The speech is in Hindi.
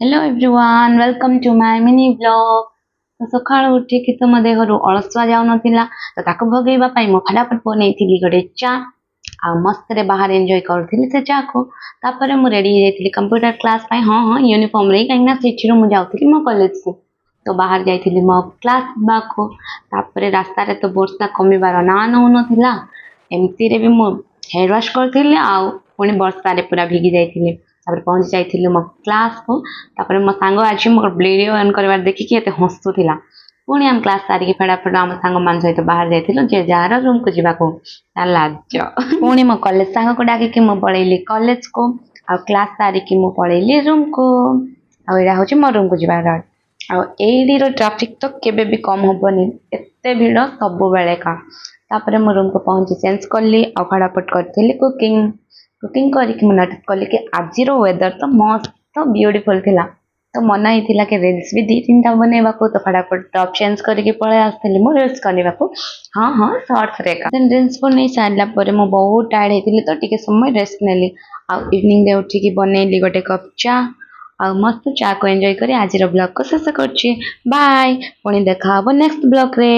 Hello everyone welcome to my mini blog. तो सकाळ उठिकी तो मो देहरु अलसुआ जाऊ नथिला तो ताको भगेबा पई मो फटाफट बनेइथिली गोटे चा आ मस्त रे बाहर एन्जॉय करथिली से चा को। तापरे मु रेडी हो जाइथिली कंप्यूटर क्लास पई हां यूनिफॉर्म रे काइना सेठिरो मु जाउथिली मो कॉलेज को। तो बाहर जाइथिली मो क्लास बाको तापरे रास्ता रे तो वर्षा कमिबार ना नउ नथिला एमती रे भी मु हेयर वॉश करथिली आ पुणी वर्षा रे पूरा भिगी जाइथिली। तापर पहुंच जाइथिली मो क्लास को तापर मो सांग आज मोर वीडियो ऑन करबार देखिकी एते हंसुथिला। पुणी हम क्लास सारिकी फटाफट आम सांग मान सहित बाहर जाइथिलु जे जार रूम को जीवाको लाज पुणी मो कॉलेज सांग को डाकिकी मो पळेली कॉलेज को आ क्लास सारिकी मो पळेली रूम को आ एडा होची मो रूम को जीवा रोड आ एडी रो ट्रैफिक तो केबे भी कम होबनी एते भीड़ सब बेले का। तापर मो रूम को पहुंची चेंज करली आ फटाफट करथिली कुकिंग कुकिंग करके मैं नोटिस कली कि आज वेदर तो मस्त ब्यूटीफुल थिला। तो मन ही कि रील्स भी दी तीन बनवा को तो फटाफट टॉप चेंज करके पळे आसली मो रील्स करने को। हाँ हाँ शॉर्ट्स रे का देन रील्स बनै सारला परे मो बहुत टायर्ड हेतिली तो टिके समय रेस्ट नेली आ इवनिंग रे उठी बनैली गोटे कप चा आ मस्त चा को एंजॉय करी आज ब्लॉग को शेष करछि। बाय पुणी देखा हबो नेक्स्ट ब्लॉग रे।